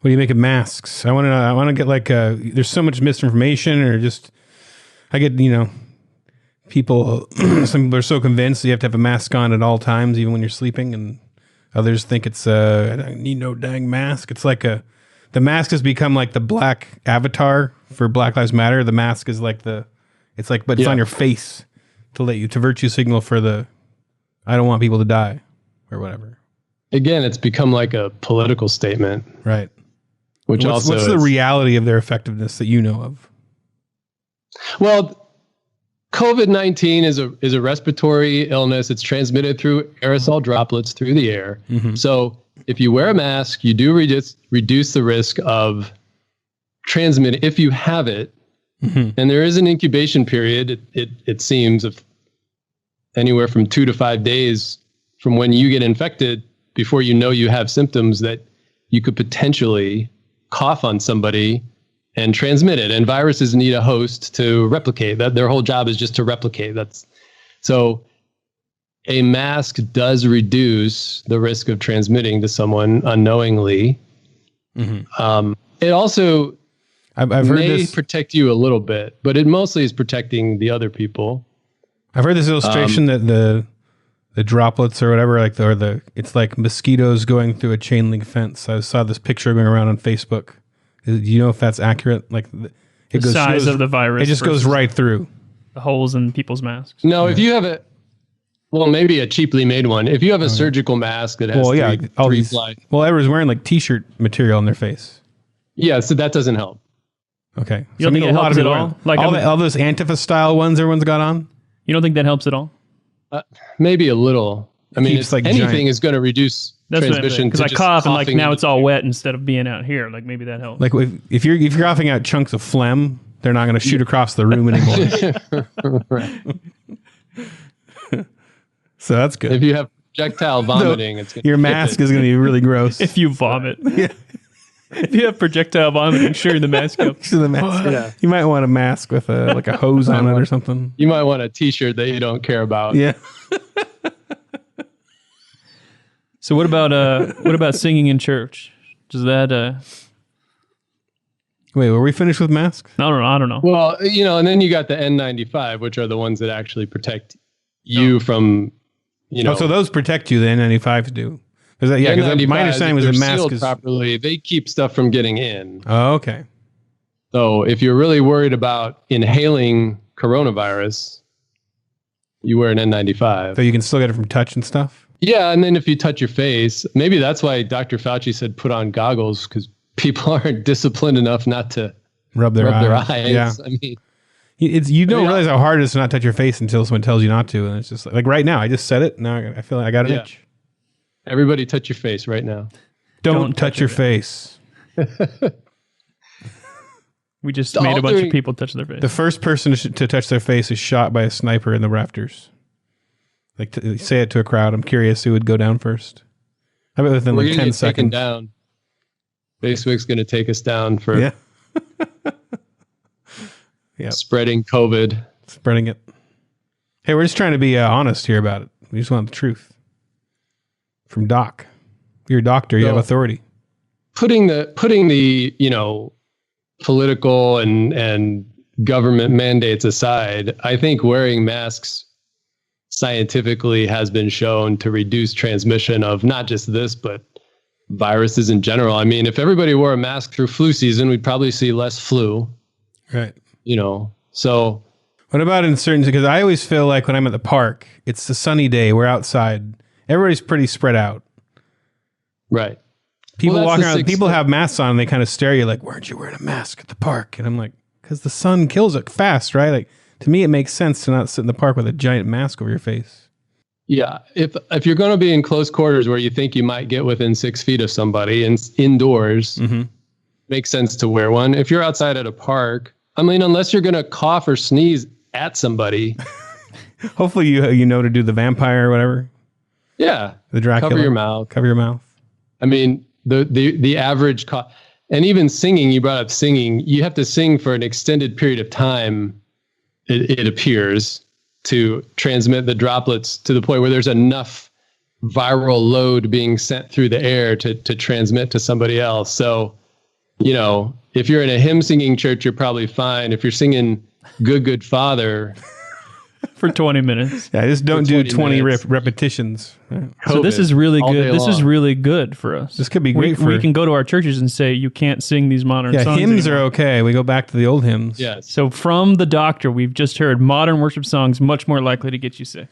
What do you make of masks? I want to know. I want to get like there's so much misinformation, or just I get people. Some people are so convinced you have to have a mask on at all times, even when you're sleeping, and others think it's I don't need no dang mask. It's like the mask has become like the black avatar for Black Lives Matter. The mask is like but it's on your face to virtue signal for I don't want people to die or whatever. Again, it's become like a political statement. Right. What's the reality of their effectiveness that you know of? Well, COVID-19 is a respiratory illness. It's transmitted through aerosol droplets through the air. Mm-hmm. So if you wear a mask, you do reduce the risk of transmitting if you have it. Mm-hmm. And there is an incubation period, it seems, of anywhere from 2 to 5 days from when you get infected before you know you have symptoms that you could potentially cough on somebody and transmit it. And viruses need a host to replicate. That their whole job is just to replicate. So a mask does reduce the risk of transmitting to someone unknowingly. Mm-hmm. It also I've heard may protect you a little bit, but it mostly is protecting the other people. I've heard this illustration that the droplets or whatever, it's like mosquitoes going through a chain link fence. I saw this picture going around on Facebook. Do you know if that's accurate? Like the size of the virus. It just goes right through the holes in people's masks. No, if you have maybe a cheaply made one. If you have a surgical mask that has three ply. Well, everyone's wearing like t-shirt material on their face. Yeah, so that doesn't help. Okay. You don't think it helps at all? Like all those Antifa style ones everyone's got on? You don't think that helps at all? Maybe a little. I mean, anything is going to reduce transmission. Because I cough and now it's all wet instead of being out here. Like maybe that helps. Like if you're coughing out chunks of phlegm, they're not going to shoot across the room anymore. Right. So that's good. If you have projectile vomiting, your mask is going to be really gross. If you vomit. Yeah. If you have projectile vomiting, sure, the mask helps. Yeah. You might want a mask with a hose on it or something. You might want a t-shirt that you don't care about. Yeah. So what about singing in church? Does that Wait, were we finished with masks? I don't know. Well, and then you got the N95, which are the ones that actually protect you from, so those protect you, the N95s do. Because my understanding was the mask is properly. They keep stuff from getting in. Oh, okay. So if you're really worried about inhaling coronavirus, you wear an N95. So you can still get it from touch and stuff? Yeah, and then if you touch your face, maybe that's why Dr. Fauci said put on goggles, because people aren't disciplined enough not to rub their eyes. Yeah. I mean, you don't realize how hard it is to not touch your face until someone tells you not to, and it's just like right now. I just said it. Now I feel like I got an itch. Everybody touch your face right now. Don't touch your face. We just made a bunch of people touch their face. The first person to touch their face is shot by a sniper in the rafters. Like, say it to a crowd. I'm curious who would go down first. How about within like 10 seconds? Down. Facebook's going to take us down for spreading COVID. Spreading it. Hey, we're just trying to be honest here about it. We just want the truth. From Doc. You're a doctor, you have authority. Putting the political and government mandates aside, I think wearing masks scientifically has been shown to reduce transmission of not just this, but viruses in general. I mean, if everybody wore a mask through flu season, we'd probably see less flu. Right. So. What about in certain, because I always feel like when I'm at the park, it's a sunny day, we're outside. Everybody's pretty spread out. Right. People walking around, people have masks on and they kind of stare at you like, why aren't you wearing a mask at the park? And I'm like, because the sun kills it fast, right? Like, to me, it makes sense to not sit in the park with a giant mask over your face. Yeah. If you're going to be in close quarters where you think you might get within 6 feet of somebody and indoors, makes sense to wear one. If you're outside at a park, I mean, unless you're going to cough or sneeze at somebody. Hopefully you know to do the vampire or whatever. Yeah. The Dracula. Cover your mouth. Cover your mouth. I mean, the average cough, and even singing, you brought up singing, you have to sing for an extended period of time, it appears, to transmit the droplets to the point where there's enough viral load being sent through the air to transmit to somebody else. So you know, if you're in a hymn singing church, you're probably fine. If you're singing Good, Good Father for 20 minutes. Yeah, just don't do 20 minutes. repetitions. So this is really all good. day This is long. really good for us. This could be great we can go to our churches and say, you can't sing these modern songs hymns anymore. are okay. We go back to the old hymns. Yes. So from the doctor, we've just heard modern worship songs much more likely to get you sick.